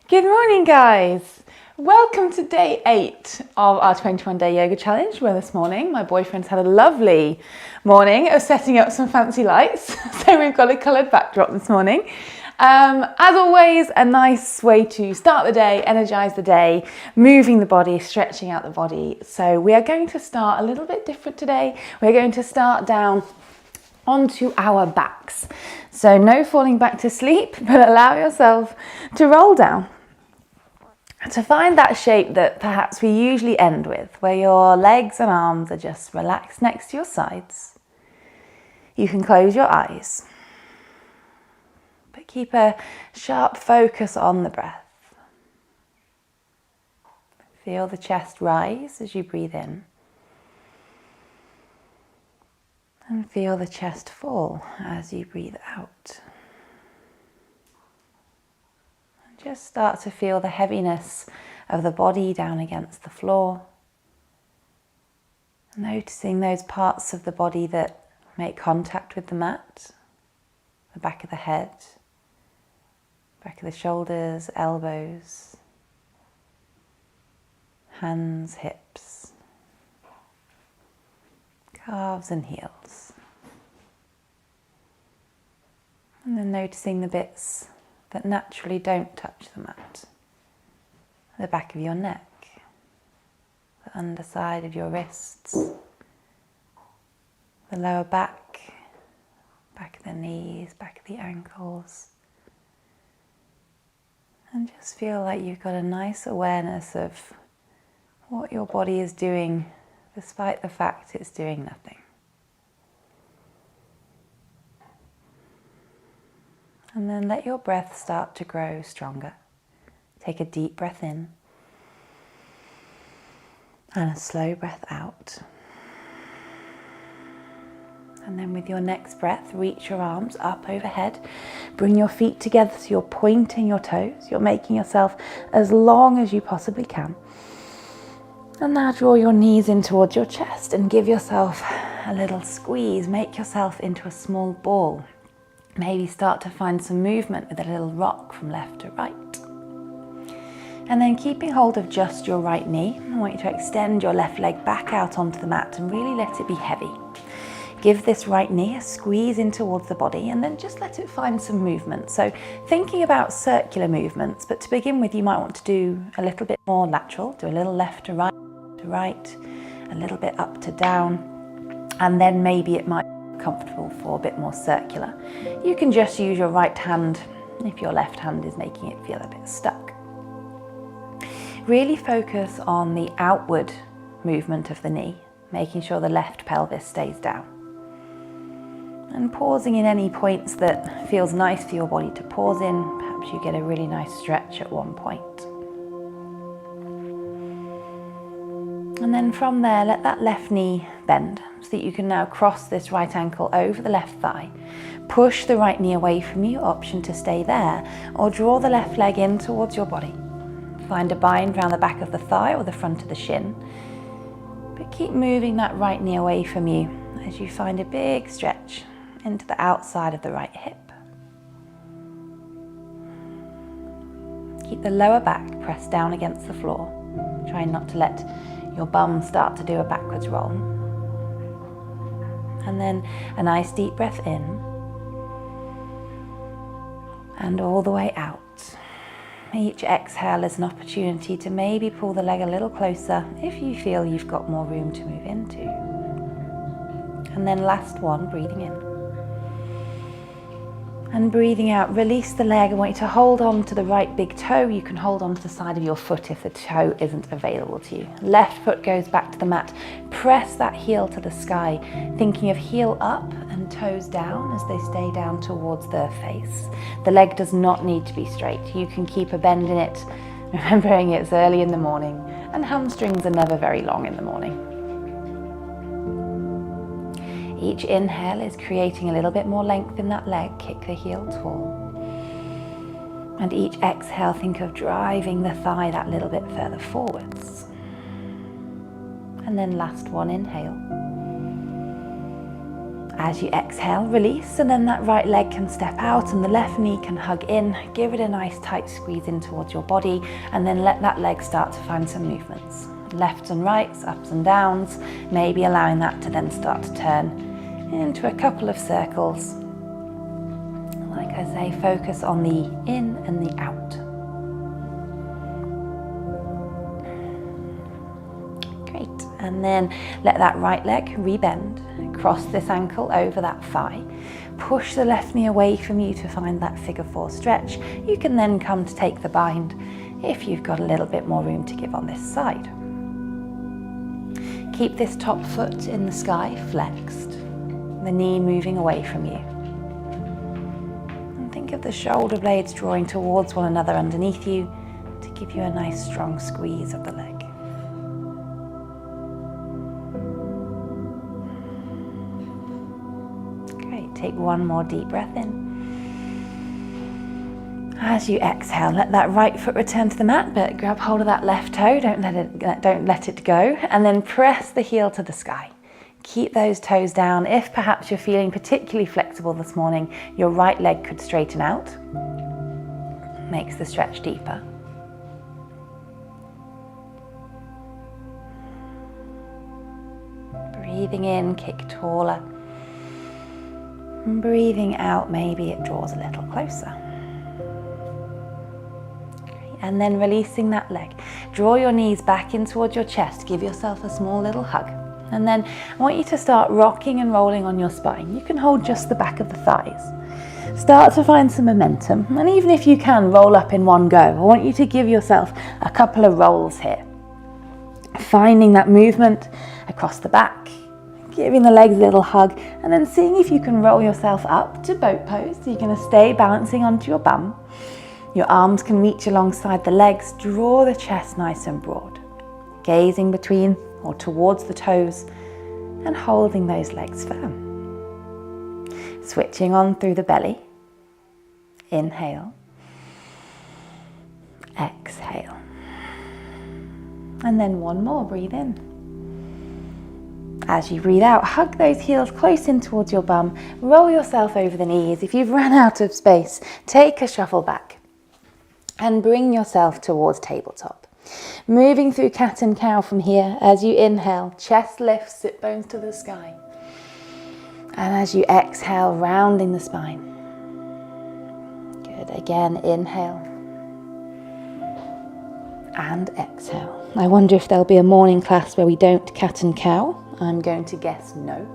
Good morning, guys. Welcome to day 8 of our 21-day yoga challenge, where this morning my boyfriend's had a lovely morning of setting up some fancy lights. So we've got a coloured backdrop this morning. As always, a nice way to start the day, energise the day, moving the body, stretching out the body. So we are going to start a little bit different today. We're going to start down onto our backs. So no falling back to sleep, but allow yourself to roll down. To find that shape that perhaps we usually end with, where your legs and arms are just relaxed next to your sides. You can close your eyes, but keep a sharp focus on the breath. Feel the chest rise as you breathe in, and feel the chest fall as you breathe out. Just start to feel the heaviness of the body down against the floor. Noticing those parts of the body that make contact with the mat. The back of the head, back of the shoulders, elbows, hands, hips, calves and heels. And then noticing the bits that naturally don't touch the mat. The back of your neck, the underside of your wrists, the lower back, back of the knees, back of the ankles. And just feel like you've got a nice awareness of what your body is doing despite the fact it's doing nothing. And then let your breath start to grow stronger. Take a deep breath in and a slow breath out. And then with your next breath, reach your arms up overhead. Bring your feet together so you're pointing your toes. You're making yourself as long as you possibly can. And now draw your knees in towards your chest and give yourself a little squeeze. Make yourself into a small ball. Maybe start to find some movement with a little rock from left to right. And then keeping hold of just your right knee, I want you to extend your left leg back out onto the mat and really let it be heavy. Give this right knee a squeeze in towards the body and then just let it find some movement. So thinking about circular movements, but to begin with you might want to do a little bit more lateral, do a little left to right, a little bit up to down, and then maybe it might comfortable for a bit more circular. You can just use your right hand if your left hand is making it feel a bit stuck. Really focus on the outward movement of the knee, making sure the left pelvis stays down. And pausing in any points that feels nice for your body to pause in. Perhaps you get a really nice stretch at one point. And then from there, let that left knee bend so that you can now cross this right ankle over the left thigh. Push the right knee away from you, option to stay there, or draw the left leg in towards your body. Find a bind around the back of the thigh or the front of the shin. But keep moving that right knee away from you as you find a big stretch into the outside of the right hip. Keep the lower back pressed down against the floor. Try not to let your bum start to do a backwards roll. And then a nice deep breath in and all the way out. Each exhale is an opportunity to maybe pull the leg a little closer if you feel you've got more room to move into. And then last one, breathing in. And breathing out, release the leg. I want you to hold on to the right big toe. You can hold on to the side of your foot if the toe isn't available to you. Left foot goes back to the mat. Press that heel to the sky, thinking of heel up and toes down as they stay down towards the face. The leg does not need to be straight. You can keep a bend in it, remembering it's early in the morning and hamstrings are never very long in the morning. Each inhale is creating a little bit more length in that leg. Kick the heel tall. And each exhale, think of driving the thigh that little bit further forwards. And then last one, inhale. As you exhale, release, and then that right leg can step out and the left knee can hug in. Give it a nice tight squeeze in towards your body, and then let that leg start to find some movements. Lefts and rights, ups and downs, maybe allowing that to then start to turn into a couple of circles. Like I say, focus on the in and the out. Great, and then let that right leg rebend. Cross this ankle over that thigh. Push the left knee away from you to find that figure 4 stretch. You can then come to take the bind if you've got a little bit more room to give on this side. Keep this top foot in the sky flexed, the knee moving away from you. And think of the shoulder blades drawing towards one another underneath you to give you a nice strong squeeze of the leg. Take one more deep breath in. As you exhale, let that right foot return to the mat, but grab hold of that left toe, don't let it go, and then press the heel to the sky. Keep those toes down. If perhaps you're feeling particularly flexible this morning, your right leg could straighten out. Makes the stretch deeper. Breathing in, kick taller. And breathing out, maybe it draws a little closer. Okay, and then releasing that leg. Draw your knees back in towards your chest. Give yourself a small little hug. And then I want you to start rocking and rolling on your spine. You can hold just the back of the thighs. Start to find some momentum. And even if you can, roll up in one go. I want you to give yourself a couple of rolls here. Finding that movement across the back. Giving the legs a little hug, and then seeing if you can roll yourself up to boat pose. So you're going to stay balancing onto your bum. Your arms can reach alongside the legs. Draw the chest nice and broad. Gazing between or towards the toes and holding those legs firm. Switching on through the belly. Inhale. Exhale. And then one more, breathe in. As you breathe out, hug those heels close in towards your bum. Roll yourself over the knees. If you've run out of space, take a shuffle back and bring yourself towards tabletop. Moving through cat and cow from here. As you inhale, chest lifts, sit bones to the sky. And as you exhale, rounding the spine. Good. Again, inhale. And exhale. I wonder if there'll be a morning class where we don't cat and cow. I'm going to guess no.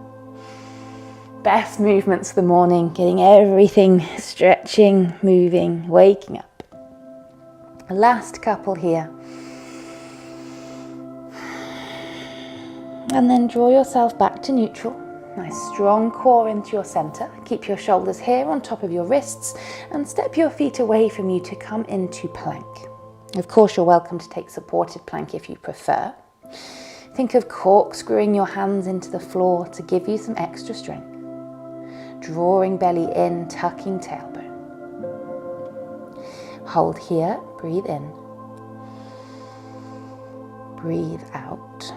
Best movements of the morning, getting everything stretching, moving, waking up. Last couple here. And then draw yourself back to neutral. Nice strong core into your center. Keep your shoulders here on top of your wrists and step your feet away from you to come into plank. Of course, you're welcome to take supported plank if you prefer. Think of corkscrewing your hands into the floor to give you some extra strength. Drawing belly in, tucking tailbone. Hold here, breathe in. Breathe out.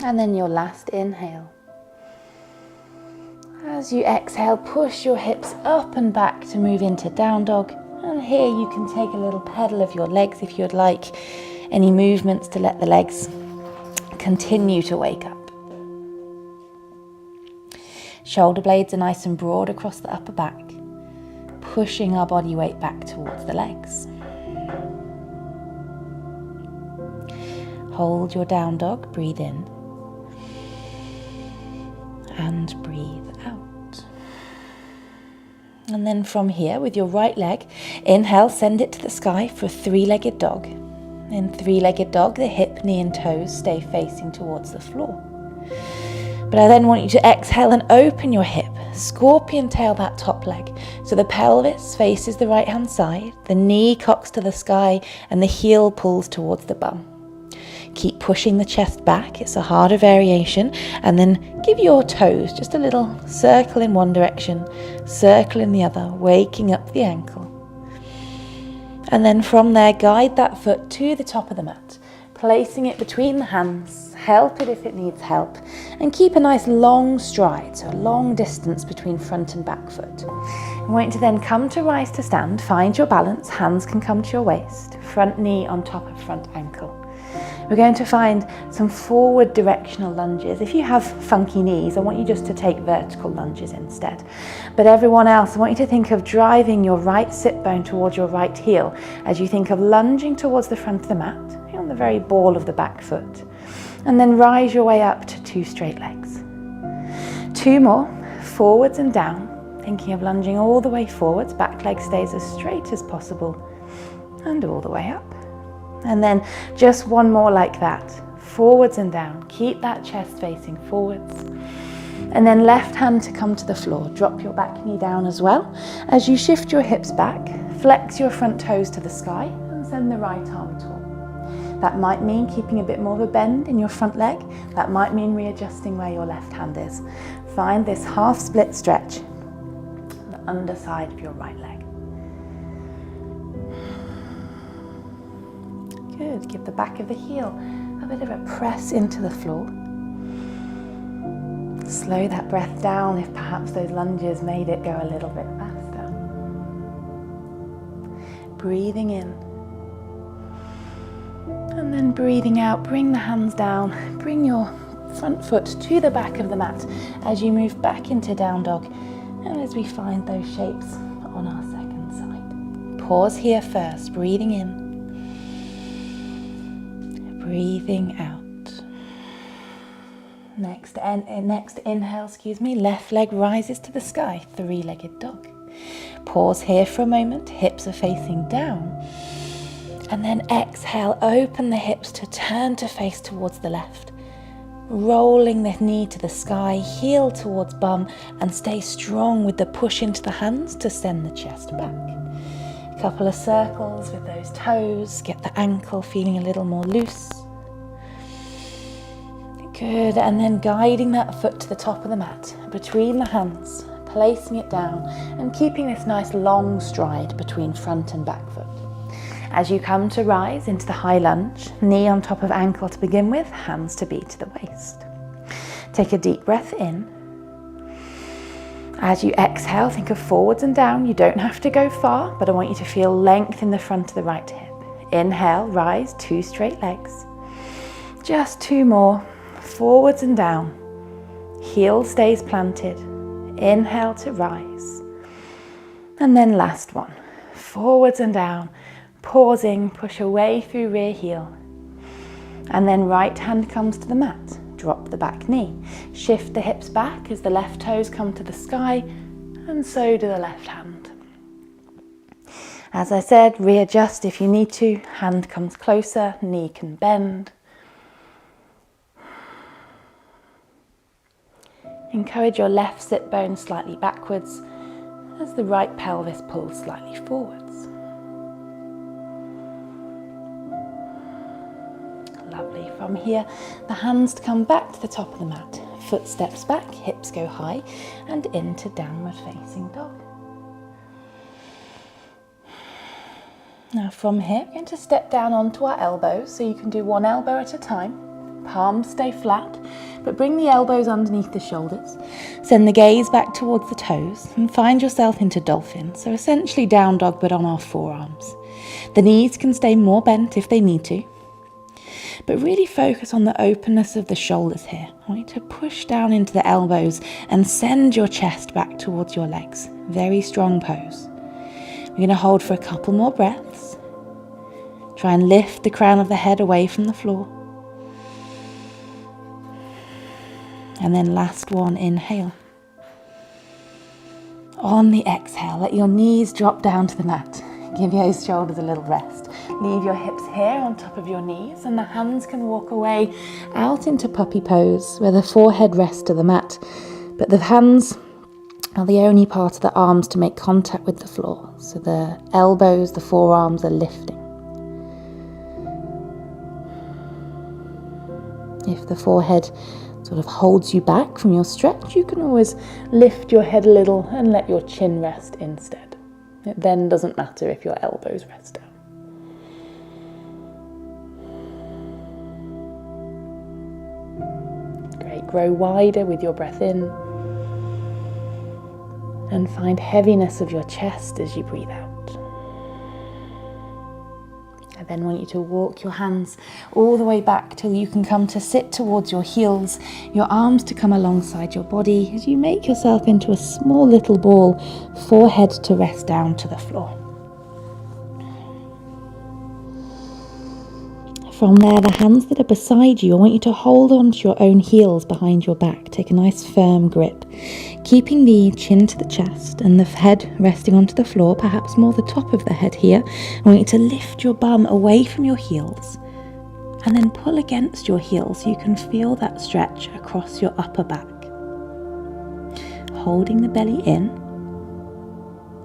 And then your last inhale. As you exhale, push your hips up and back to move into down dog. And here you can take a little pedal of your legs if you'd like. Any movements to let the legs continue to wake up. Shoulder blades are nice and broad across the upper back, pushing our body weight back towards the legs. Hold your down dog, breathe in, and breathe out. And then from here, with your right leg, inhale, send it to the sky for a three-legged dog. In three-legged dog, the hip, knee and toes stay facing towards the floor. But I then want you to exhale and open your hip. Scorpion tail that top leg. So the pelvis faces the right-hand side, the knee cocks to the sky, and the heel pulls towards the bum. Keep pushing the chest back. It's a harder variation. And then give your toes just a little circle in one direction, circle in the other, waking up the ankle. And then from there, guide that foot to the top of the mat. placing it between the hands, help it if it needs help, and keep a nice long stride, so a long distance between front and back foot. I want you to then come to rise to stand, find your balance, hands can come to your waist, front knee on top of front ankle. We're going to find some forward directional lunges. If you have funky knees, I want you just to take vertical lunges instead. But everyone else, I want you to think of driving your right sit bone towards your right heel as you think of lunging towards the front of the mat, on the very ball of the back foot. And then rise your way up to 2 straight legs. 2 more, forwards and down, thinking of lunging all the way forwards, back leg stays as straight as possible, and all the way up. And then just 1 more like that, forwards and down. Keep that chest facing forwards. And then left hand to come to the floor. Drop your back knee down as well. As you shift your hips back, flex your front toes to the sky and send the right arm tall. That might mean keeping a bit more of a bend in your front leg. That might mean readjusting where your left hand is. Find this half split stretch on the underside of your right leg. Good, give the back of the heel a bit of a press into the floor. Slow that breath down if perhaps those lunges made it go a little bit faster. Breathing in. And then breathing out, bring the hands down, bring your front foot to the back of the mat as you move back into down dog and as we find those shapes on our second side. Pause here first, breathing in. Breathing out. Next inhale, left leg rises to the sky, 3-legged dog. Pause here for a moment, hips are facing down. And then exhale, open the hips to turn to face towards the left. Rolling the knee to the sky, heel towards bum, and stay strong with the push into the hands to send the chest back. A couple of circles with those toes, get the ankle feeling a little more loose. Good, and then guiding that foot to the top of the mat, between the hands, placing it down and keeping this nice long stride between front and back foot. As you come to rise into the high lunge, knee on top of ankle to begin with, hands to be to the waist. Take a deep breath in. As you exhale, think of forwards and down. You don't have to go far, but I want you to feel length in the front of the right hip. Inhale, rise, 2 straight legs. Just 2 more. Forwards and down, heel stays planted, inhale to rise, and then last one, forwards and down, pausing, push away through rear heel, and then right hand comes to the mat, drop the back knee, shift the hips back as the left toes come to the sky, and so do the left hand. As I said, readjust if you need to, hand comes closer, knee can bend. Encourage your left sit bone slightly backwards as the right pelvis pulls slightly forwards. Lovely. From here, the hands come back to the top of the mat. Foot steps back, hips go high, and into downward facing dog. Now from here, we're going to step down onto our elbows, so you can do 1 elbow at a time. Palms stay flat, but bring the elbows underneath the shoulders. Send the gaze back towards the toes and find yourself into dolphin, so essentially down dog but on our forearms. The knees can stay more bent if they need to, but really focus on the openness of the shoulders here. I want you to push down into the elbows and send your chest back towards your legs. Very strong pose. We're going to hold for a couple more breaths. Try and lift the crown of the head away from the floor. And then last one, inhale. On the exhale, let your knees drop down to the mat. Give those shoulders a little rest. Leave your hips here on top of your knees, and the hands can walk away out into puppy pose where the forehead rests to the mat, but the hands are the only part of the arms to make contact with the floor. So the elbows, the forearms are lifting. If the forehead sort of holds you back from your stretch, you can always lift your head a little and let your chin rest instead. It then doesn't matter if your elbows rest down. grow wider with your breath in. And find heaviness of your chest as you breathe out. I then want you to walk your hands all the way back till you can come to sit towards your heels, your arms to come alongside your body as you make yourself into a small little ball, forehead to rest down to the floor. From there, the hands that are beside you, I want you to hold on to your own heels behind your back. Take a nice firm grip, keeping the chin to the chest and the head resting onto the floor, perhaps more the top of the head here. I want you to lift your bum away from your heels and then pull against your heels so you can feel that stretch across your upper back. Holding the belly in,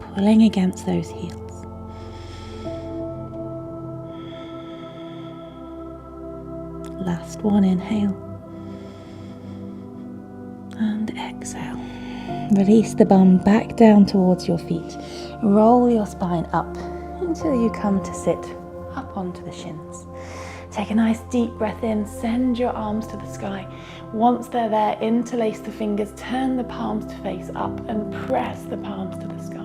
pulling against those heels. Last one, inhale and exhale. Release the bum back down towards your feet. Roll your spine up until you come to sit up onto the shins. Take a nice deep breath in, send your arms to the sky. Once they're there, interlace the fingers, turn the palms to face up and press the palms to the sky.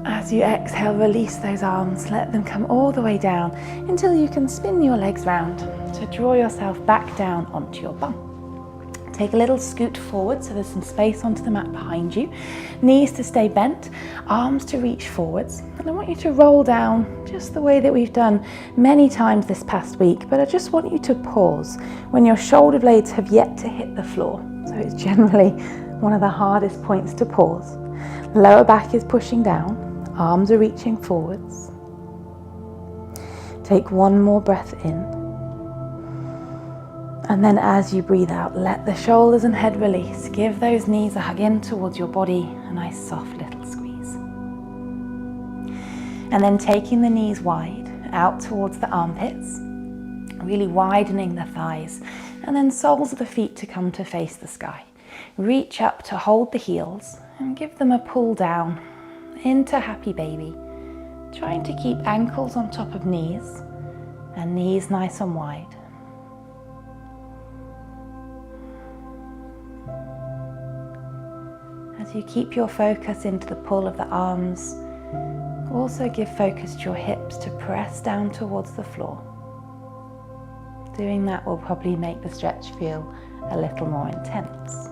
As you exhale, release those arms, let them come all the way down until you can spin your legs round to draw yourself back down onto your bum. Take a little scoot forward so there's some space onto the mat behind you. Knees to stay bent, arms to reach forwards. And I want you to roll down just the way that we've done many times this past week, but I just want you to pause when your shoulder blades have yet to hit the floor. So it's generally one of the hardest points to pause. Lower back is pushing down. Arms are reaching forwards. Take one more breath in. And then as you breathe out, let the shoulders and head release. Give those knees a hug in towards your body, a nice soft little squeeze. And then taking the knees wide out towards the armpits, really widening the thighs, and then soles of the feet to come to face the sky. Reach up to hold the heels and give them a pull down into happy baby, trying to keep ankles on top of knees and knees nice and wide. As you keep your focus into the pull of the arms, also give focus to your hips to press down towards the floor. Doing that will probably make the stretch feel a little more intense.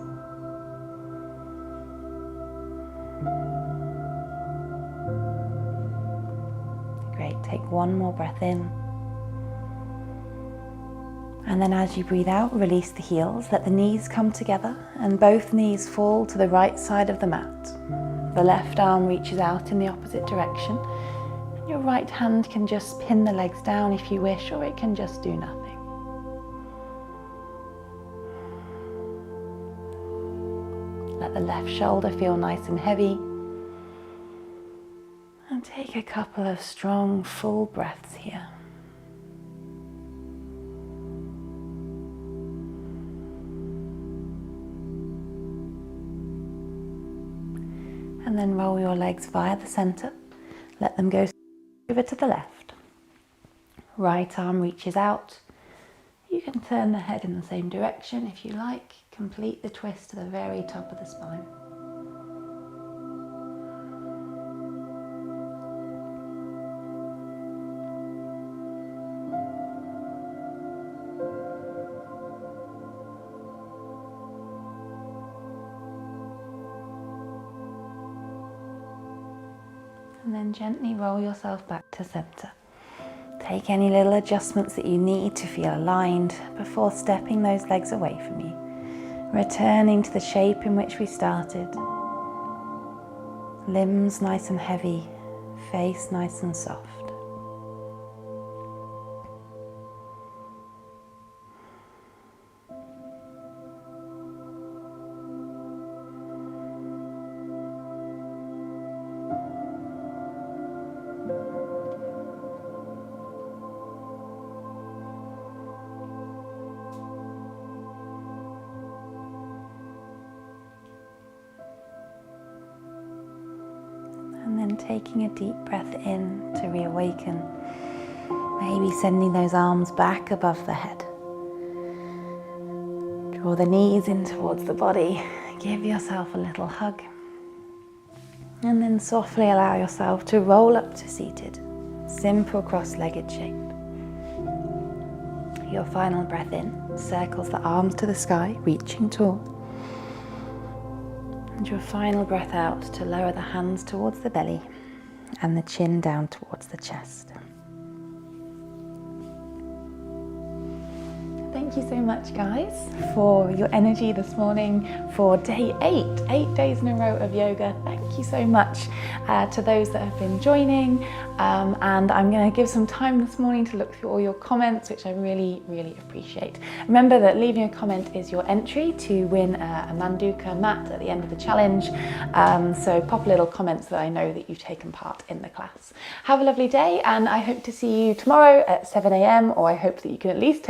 Take one more breath in. And then as you breathe out, release the heels. Let the knees come together and both knees fall to the right side of the mat. The left arm reaches out in the opposite direction. And your right hand can just pin the legs down if you wish, or it can just do nothing. Let the left shoulder feel nice and heavy. And take a couple of strong, full breaths here. And then roll your legs via the center. Let them go over to the left. Right arm reaches out. You can turn the head in the same direction if you like. Complete the twist to the very top of the spine. And then gently roll yourself back to center. Take any little adjustments that you need to feel aligned before stepping those legs away from you. Returning to the shape in which we started. Limbs nice and heavy, face nice and soft. And then taking a deep breath in to reawaken, maybe sending those arms back above the head. Draw the knees in towards the body. Give yourself a little hug. And then softly allow yourself to roll up to seated. Simple cross-legged shape. Your final breath in circles the arms to the sky, reaching tall. And your final breath out to lower the hands towards the belly and the chin down towards the chest. Thank you so much, guys, for your energy this morning for day 8 days in a row of yoga. Thank you so much to those that have been joining. And I'm going to give some time this morning to look through all your comments, which I really, really appreciate. Remember that leaving a comment is your entry to win a Manduka mat at the end of the challenge. So pop a little comment so that I know that you've taken part in the class. Have a lovely day, and I hope to see you tomorrow at 7 a.m, or I hope that you can at least take